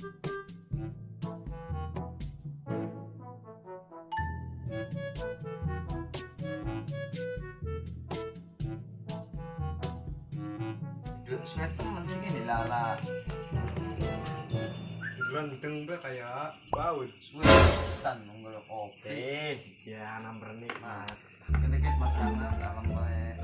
Sweat temen sih ini lala. Ganteng ba kayak baut. Sweatan nunggu kopi. Ya nomor nikmat. Sedikit makanan dalam baik.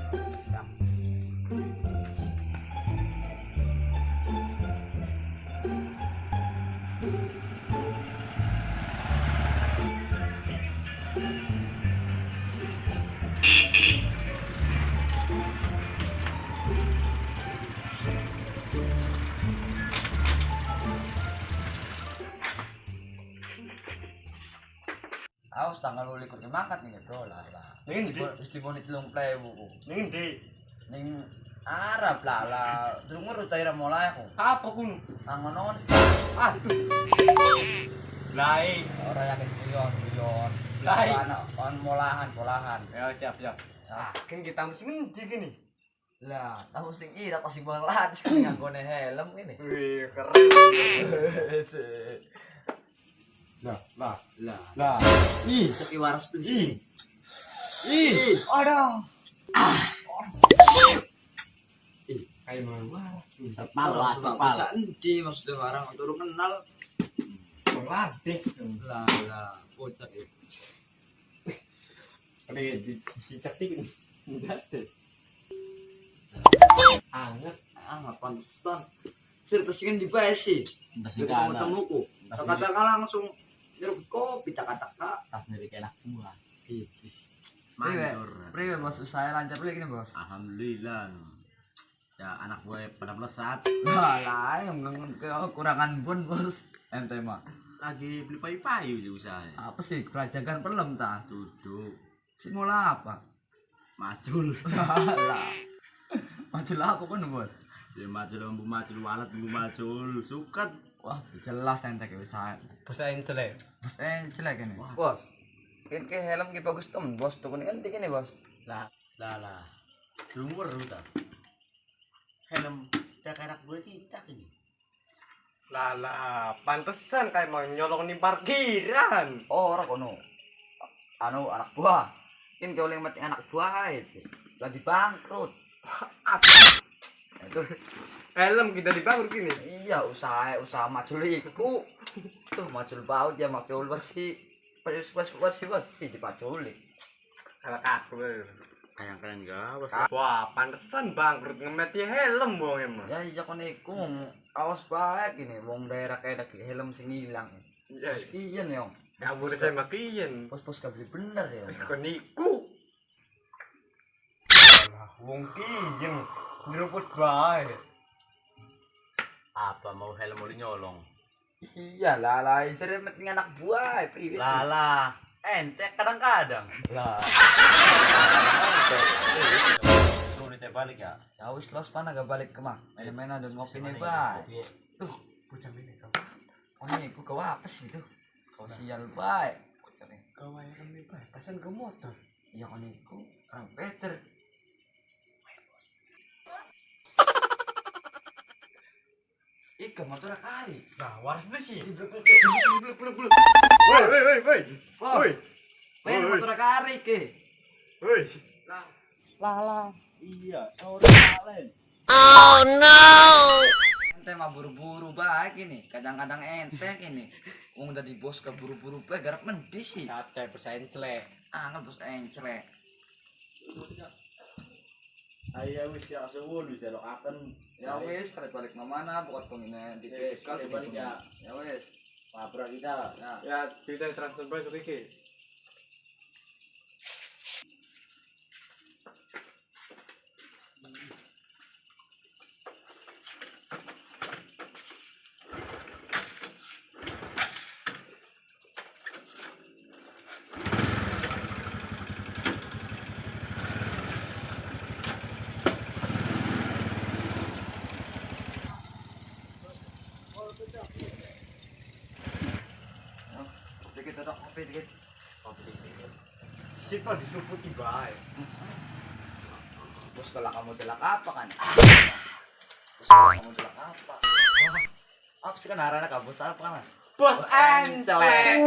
Awas tanggal ulit ko mangkat nih gitu lah. Ning ndi? Istimewa telung plewu. Ning ndi? Ning Arab lah. Terus ngurus daerah mulai aku. Apa kun? Angonon. Aduh. Lai. Orang yakin guyon. Lai. Anak on molahan. Ya siap. Kan kita mesti ngendi gini. Lah, tahu sing ira pasti balan sing nganggone helm ini. Wih, keren. Lah. Ih, sepi waras Ih. prinsip. Aduh. Kayak mana? Terpal. Endi maksudnya barang turun kenal. Meladis. Lah, bocah itu. Ada di cetik. Enggak sih. Anget. Nggak pantesan. Cerita sih kan dibahas sih. Temuku. Kata-kata langsung jeruk kopi tak-kata. Tas milik anak buah. Priwe bos, usaha lancar lagi nih bos. Alhamdulillah. Ya anak buah pada melesat. Lah, yang kekurangan bun bos. Ente mah. Lagi beli payu-payu di usahanya. Apa sih kerajakan pelem ta? Duduk. Si mula apa? Macul. Lah. Macul aku kan bos. Ya macul bumbu macul walat bumbu macul. Sukat. Wah, jelas ente ke usaha. Bisa intelek. Bos celek ini. Bos. Kan ke helm ki bagus temen bos. Tukun kan dikene bos. Lah. Dumur udah. Helm cak anak buah kita ini. Lala, pantesan kayak mau nyolong di parkiran. Oh, ora kono. Anu anak buah. Kan kau yang mati anak buah itu. Lagi bangkrut. Itu Helm kita dibangun gini. iya usaha macul iku. Tuh macul baut ya macul bersih. Bersih dipaculi. Kalau aku. Kayak keren gak? Wah, pantesan bangkrut ngemeti helm wong emang. Ya iya kono iku awas bae gini wong daerah kayak helm sing ilang. Iya. Iya nih, Om. Ya boleh saya makian. Pos-pos kabeli bener ya. Koniku. Wong kiyen nyeruput bae. Apa mau helm mau nyolong? Iya lah, jadi penting anak buah, priwis. Lala. Ente kadang-kadang. Lah. Suruh saya balik ya. Ya wis los pana gak balik ke mah. Main-main ada ngopi nih, Bay. Tuh, Bocah ini kau. oh ini aku kau apa sih itu? Kau sial, Bay. Kau yang kami bae, pasan ke motor. Iya kan iku, orang Peter. Ika motor kali. Nah, waras besi. Bluk. Woi. Woi. Main motor kari ke. Woi. Lah. Iya, sorry. Ente mah buru-buru baik ini. Kadang-kadang ente ini. Wong udah di bos ke buru-buru bae garap mendis sih. Capek persain celek. Nggak bos encrek. Ayo wis ya sewul wis lo akan Ya wis, kali balik ke mana? Buat pengine di bekal balik ya. Ya wis. Pabrak kita. Ya. Ya, kita transfer bae sok iki. Dikit ada kopi dikit. Siapa disuputi bae. Bos kalau kamu telak apa kan? Bos kalau kamu telak apa? Apa sih kan arahnya kabus apa kan? Bos Enclek.